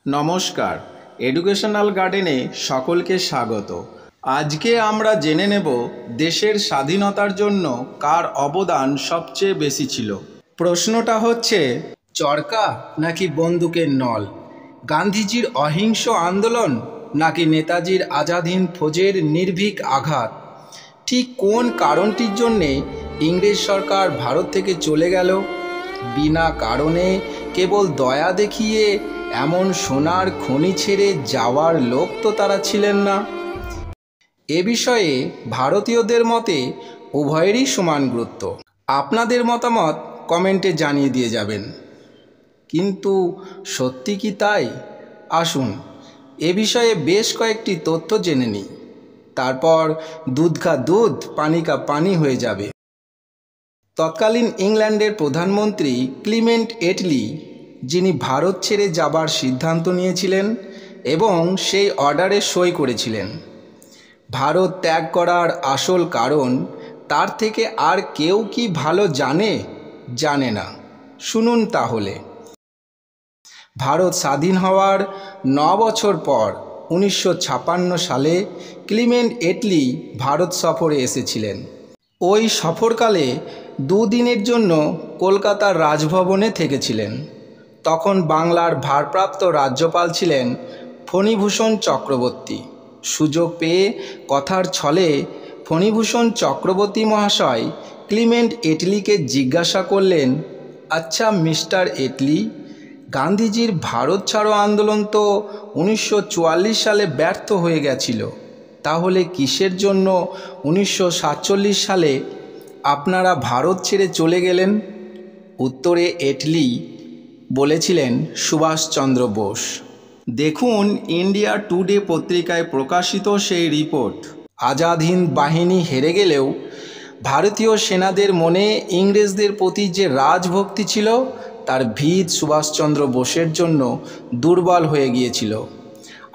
নমস্কার, এডুকেশনাল গার্ডেনে সকলকে স্বাগত। আজকে আমরা জেনে নেব দেশের স্বাধীনতার জন্য কার অবদান সবচেয়ে বেশি ছিল। প্রশ্নটা হচ্ছে, চরকা নাকি বন্দুকের নল, গান্ধীজির অহিংস আন্দোলন নাকি নেতাজির আজাদ হিন্দ ফৌজের নির্ভীক আঘাত? ঠিক কোন কারণটির জন্যে ইংরেজ সরকার ভারত থেকে চলে গেল? বিনা কারণে কেবল দয়া দেখিয়ে এমন সোনার খনি ছেড়ে যাওয়ার লোক তো তারা ছিলেন না। এ বিষয়ে ভারতীয়দের মতে উভয়েরই সমান গুরুত্ব। আপনাদের মতামত কমেন্টে জানিয়ে দিয়ে যাবেন। কিন্তু সত্যি কি তাই? আসুন এ বিষয়ে বেশ কয়েকটি তথ্য জেনে নিই, তারপর দুধ কা দুধ পানি কা পানি হয়ে যাবে। তৎকালীন ইংল্যান্ডের প্রধানমন্ত্রী ক্লিমেন্ট এটলি, যিনি ভারত ছেড়ে যাবার সিদ্ধান্ত নিয়েছিলেন এবং সেই অর্ডারে সই করেছিলেন, ভারত ত্যাগ করার আসল কারণ তার থেকে আর কেউ কি ভালো জানে না। শুনুন তাহলে। ভারত স্বাধীন হওয়ার 9 বছর পর 1956 সালে ক্লিমেন্ট এটলি ভারত সফরে এসেছিলেন। ওই সফরকালে 2 দিনের জন্য কলকাতার রাজভবনে থেকেছিলেন। তখন বাংলার ভারপ্রাপ্ত রাজ্যপাল ছিলেন ফণীভূষণ চক্রবর্তী। সুযোগ পেয়ে কথার ছলে ফণীভূষণ চক্রবর্তী মহাশয় ক্লিমেন্ট এটলিকে জিজ্ঞাসা করলেন, আচ্ছা মিস্টার এটলি, গান্ধীজির ভারত ছাড়ো আন্দোলন তো 1944 সালে ব্যর্থ হয়ে গেছিল, তাহলে কিসের জন্য 1947 সালে আপনারা ভারত ছেড়ে চলে গেলেন? উত্তরে এটলি বলেছিলেন, সুভাষচন্দ্র বোস। দেখুন ইন্ডিয়া টুডে পত্রিকায় প্রকাশিত সেই রিপোর্ট। আজাদ হিন্দ বাহিনী হেরে গেলেও ভারতীয় সেনাদের মনে ইংরেজদের প্রতি যে রাজভক্তি ছিল তার ভিত সুভাষচন্দ্র বোসের জন্য দুর্বল হয়ে গিয়েছিল।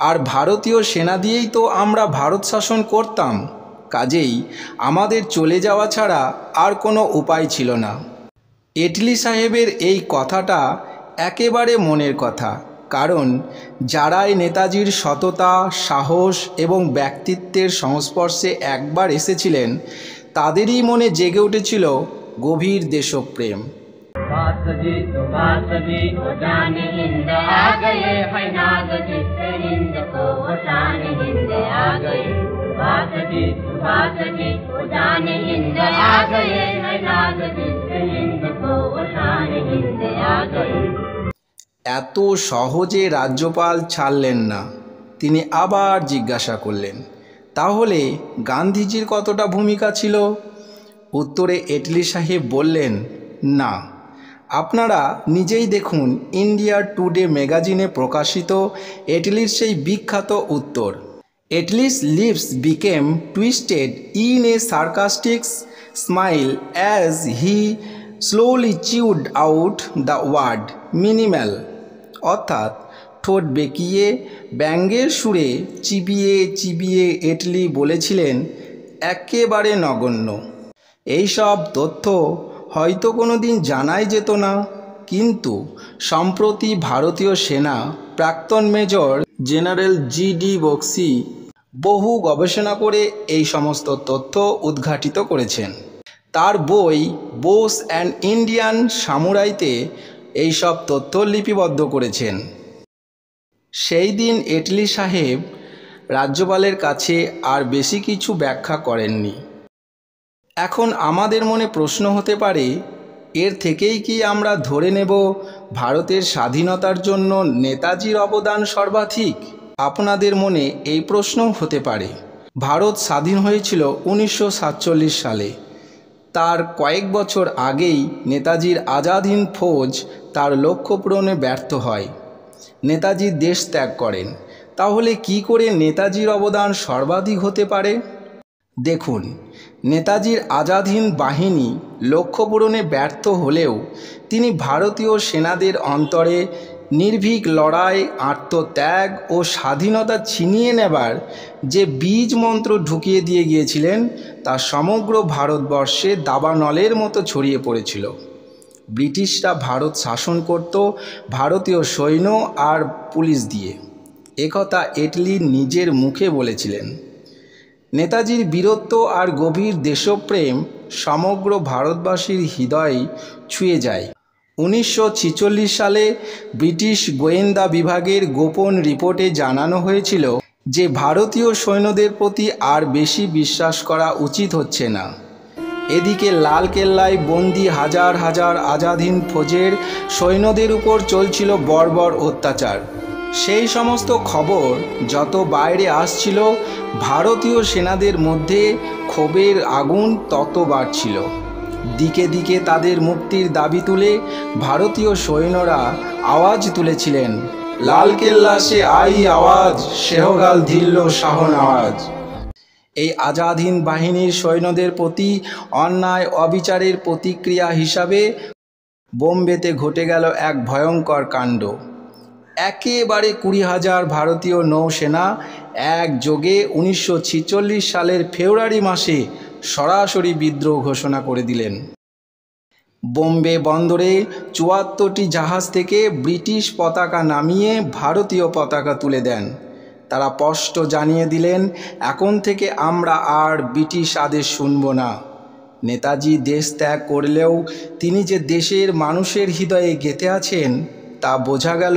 আর ভারতীয় সেনা দিয়েই তো আমরা ভারত শাসন করতাম, কাজেই আমাদের চলে যাওয়া ছাড়া আর কোনো উপায় ছিল না। এটলি সাহেবের এই কথাটা একেবারে মনের কথা, কারণ যারাই নেতাজির সততা, সাহস এবং ব্যক্তিত্বের সংস্পর্শে একবার এসেছিলেন তাদেরই মনে জেগে উঠেছিল গভীর দেশপ্রেম। এত সহজে রাজ্যপাল ছাড়লেন না। তিনি আবার জিজ্ঞাসা করলেন, তাহলে গান্ধীজির কতটা ভূমিকা ছিল? উত্তরে এটলি সাহেব বললেন, না, আপনারা নিজেই দেখুন ইন্ডিয়া টুডে ম্যাগাজিনে প্রকাশিত এটলির সেই বিখ্যাত উত্তর। Attlee's lips became twisted in a sarcastic smile as he slowly chewed out the word minimal. অর্থাৎ ঠোঁট বেঁকিয়ে ব্যঙ্গের সুরে চিবিয়ে চিবিয়ে এটলি বলেছিলেন, একেবারে নগণ্য। এইসব তথ্য হয়তো কোনো দিন জানাই যেত না, কিন্তু সম্প্রতি ভারতীয় সেনা প্রাক্তন মেজর জেনারেল জি.ডি. বক্সি বহু গবেষণা করে এই সমস্ত তথ্য উদ্ঘাটিত করেছেন। তার বই বোস অ্যান্ড ইন্ডিয়ান সামুরাইতে এই সব তথ্য লিপিবদ্ধ করেছেন। সেই দিন এটলি সাহেব রাজ্যপালের কাছে আর বেশি কিছু ব্যাখ্যা করেননি। এখন আমাদের মনে প্রশ্ন হতে পারে, এর থেকেই কি আমরা ধরে নেব ভারতের স্বাধীনতার জন্য নেতাজির অবদান সর্বাধিক? আপনাদের মনে এই প্রশ্নও হতে পারে। ভারত স্বাধীন হয়েছিল 1947 সালে। তার কয়েক বছর আগেই নেতাজির আজাদ হিন্দ ফৌজ তার লক্ষ্য পূরণে ব্যর্থ হয়। নেতাজি দেশ ত্যাগ করেন। তাহলে কি করে নেতাজির অবদান সর্বাধিক হতে পারে? দেখুন, নেতাজির আজাদ হিন্দ বাহিনী লক্ষ্য পূরণে ব্যর্থ হলেও তিনি ভারতীয় সেনাদের অন্তরে নির্ভীক লড়াই, আত্মত্যাগ ও স্বাধীনতা ছিনিয়ে নেবার যে বীজ মন্ত্র ঢুকিয়ে দিয়ে গিয়েছিলেন তা সমগ্র ভারতবর্ষে দাবানলের মতো ছড়িয়ে পড়েছিল। ব্রিটিশরা ভারত শাসন করত ভারতীয় সৈন্য আর পুলিশ দিয়ে। একথা এটলি নিজের মুখে বলেছিলেন। নেতাজির বীরত্ব আর গভীর দেশপ্রেম সমগ্র ভারতবাসীর হৃদয় ছুঁয়ে যায়। 1946 সালে ব্রিটিশ গোয়েন্দা বিভাগের গোপন রিপোর্টে জানানো হয়েছিল যে ভারতীয় সৈন্যদের প্রতি আর বেশি বিশ্বাস করা উচিত হচ্ছে না। এদিকে লালকেল্লায় বন্দি হাজার হাজার আজাদ হিন্দ ফৌজের সৈন্যদের উপর চলছিল বর্বর অত্যাচার। সেই সমস্ত খবর যত বাইরে আসছিল, ভারতীয় সেনাদের মধ্যে ক্ষোভের আগুন তত বাড়ছিল। দিকে দিকে তাদের মুক্তির দাবি তুলে ভারতীয় সৈন্যরা আওয়াজ তুলেছিলেন, লালকেল্লা সে আই আওয়াজ, সেহগাল ধিল্ল শাহনওয়াজ। এই আজাদ হিন্দ বাহিনীর সৈন্যদের প্রতি অন্যায় অবিচারের প্রতিক্রিয়া হিসাবে বোম্বেতে ঘটে গেল এক ভয়ঙ্কর কাণ্ড। একেবারে 20,000 ভারতীয় নৌসেনা একযোগে 1946 সালের ফেব্রুয়ারি মাসে সরাসরি বিদ্রোহ ঘোষণা করে দিলেন। বোম্বে বন্দরে 74টি জাহাজ থেকে ব্রিটিশ পতাকা নামিয়ে ভারতীয় পতাকা তুলে দেন। তারা স্পষ্ট জানিয়ে দিলেন, এখন থেকে আমরা আর ব্রিটিশ আদেশ শুনব না। নেতাজি দেশ ত্যাগ করলেও তিনি যে দেশের মানুষের হৃদয়ে গেঁথে আছেন তা বোঝা গেল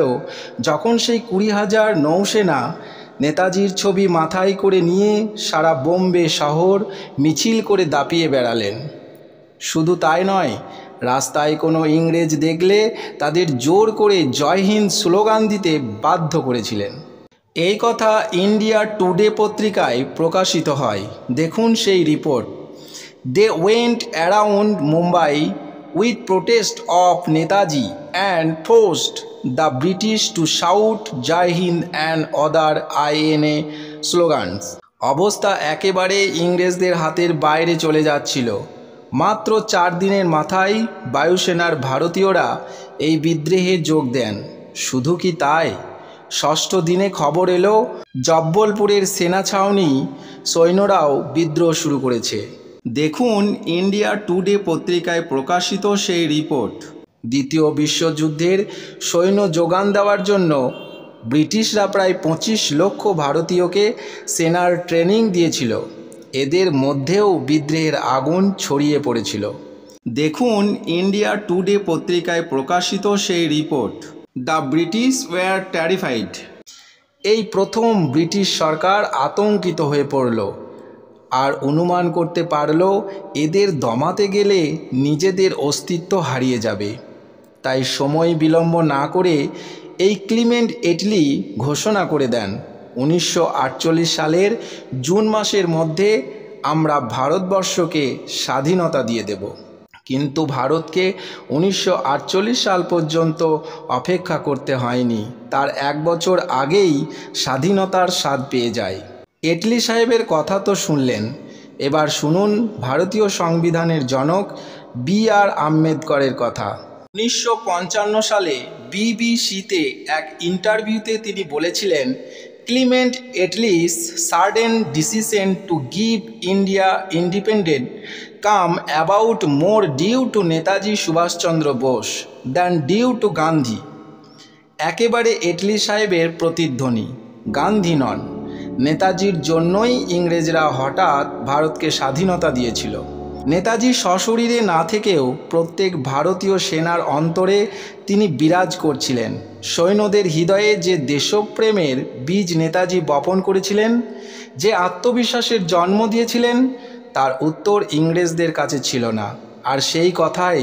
যখন সেই 20,000 নৌসেনা নেতাজির ছবি মাথায় করে নিয়ে সারা বোম্বে শহর মিছিল করে দাপিয়ে বেড়ালেন। শুধু তাই নয়, রাস্তায় কোনো ইংরেজ দেখলে তাদের জোর করে জয় হিন্দ স্লোগান দিতে বাধ্য করেছিলেন। এই কথা ইন্ডিয়া টুডে পত্রিকায় প্রকাশিত হয়। দেখুন সেই report. They went around Mumbai with protest of Netaji and forced the British to shout Jai Hind and other INA slogans. অবস্থা একেবারে ইংরেজদের হাতের বাইরে চলে যাচ্ছিল। মাত্র 4 দিনের মাথায় বায়ুসেনার ভারতীয়রা এই বিদ্রোহে যোগ দেন। শুধু কি তাই, 6ষ্ঠ দিনে খবর এলো জব্বলপুরের সেনা ছাউনি সৈন্যরাও বিদ্রোহ শুরু করেছে। দেখুন ইন্ডিয়া টুডে পত্রিকায় প্রকাশিত সেই রিপোর্ট। দ্বিতীয় বিশ্বযুদ্ধের সৈন্য যোগান দেওয়ার জন্য ব্রিটিশরা প্রায় 25 লক্ষ ভারতীয়কে সেনার ট্রেনিং দিয়েছিল। এদের মধ্যেও বিদ্রোহের আগুন ছড়িয়ে পড়েছিল। দেখুন ইন্ডিয়া টুডে পত্রিকায় প্রকাশিত সেই report. The British were terrified. এই প্রথম ব্রিটিশ সরকার আতঙ্কিত হয়ে পড়ল আর অনুমান করতে পারল এদের দমাতে গেলে নিজেদের অস্তিত্ব হারিয়ে যাবে। তাই সময় বিলম্ব না করে এই ক্লিমেন্ট এটলি ঘোষণা করে দেন, 1948 সালের জুন মাসের মধ্যে আমরা ভারতবর্ষকে স্বাধীনতা দিয়ে দেব। কিন্তু ভারতকে 1948 সাল পর্যন্ত অপেক্ষা করতে হয়নি, তার 1 বছর আগেই স্বাধীনতার স্বাদ পেয়ে যায়। এটলি সাহেবের কথা তো শুনলেন, এবার শুনুন ভারতীয় সংবিধানের জনক BR আম্বেদকরের কথা। 1955 সালে BBCতে এক ইন্টারভিউতে তিনি বলেছিলেন, Clement Attlee's sudden decision to give India independent come about more due to Netaji Subhas Chandra Bose than due to Gandhi. একেবারে এটলি সাহেবের প্রতিধ্বনি, গান্ধী নন। নেতাজির জন্যই ইংরেজরা হঠাৎ ভারতকে স্বাধীনতা দিয়েছিল। নেতাজি সশরীরে না থেকেও প্রত্যেক ভারতীয় সেনার অন্তরে তিনি বিরাজ করছিলেন। সৈন্যদের হৃদয়ে যে দেশপ্রেমের বীজ নেতাজি বপন করেছিলেন, যে আত্মবিশ্বাসের জন্ম দিয়েছিলেন, তার উত্তর ইংরেজদের কাছে ছিল না। আর সেই কথাই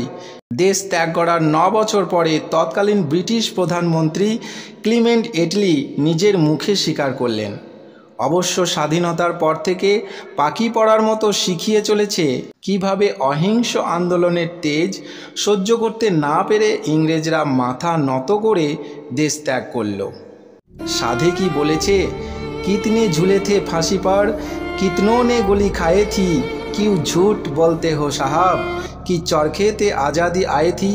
দেশ ত্যাগ করার 9 বছর পরে তৎকালীন ব্রিটিশ প্রধানমন্ত্রী ক্লিমেন্ট এটলি নিজের মুখে স্বীকার করলেন। অবশ্য স্বাধীনতার পর থেকে পাখি পড়ার মতো শিখিয়ে চলেছে কিভাবে অহিংস আন্দোলনের তেজ সহ্য করতে না পেরে ইংরেজরা মাথা নত করে দেশ ত্যাগ করল। সাধে কি বলেছে, কিতনে ঝুলে থে ফাঁসি পর, কিতনों ने गोली खाए थी, क्यों झूठ बोलते हो साहब, कि चरखेते आज़ादी आई थी।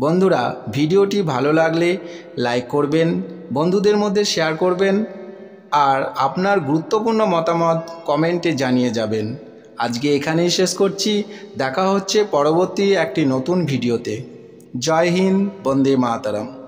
বন্ধুরা, ভিডিওটি ভালো লাগলে লাইক করবেন, বন্ধুদের মধ্যে শেয়ার করবেন আর আপনার গুরুত্বপূর্ণ মতামত কমেন্টে জানিয়ে যাবেন। আজকে এখানেই শেষ করছি, দেখা হচ্ছে পরবর্তী একটি নতুন ভিডিওতে। জয় হিন্দ, বন্দে মাতরম।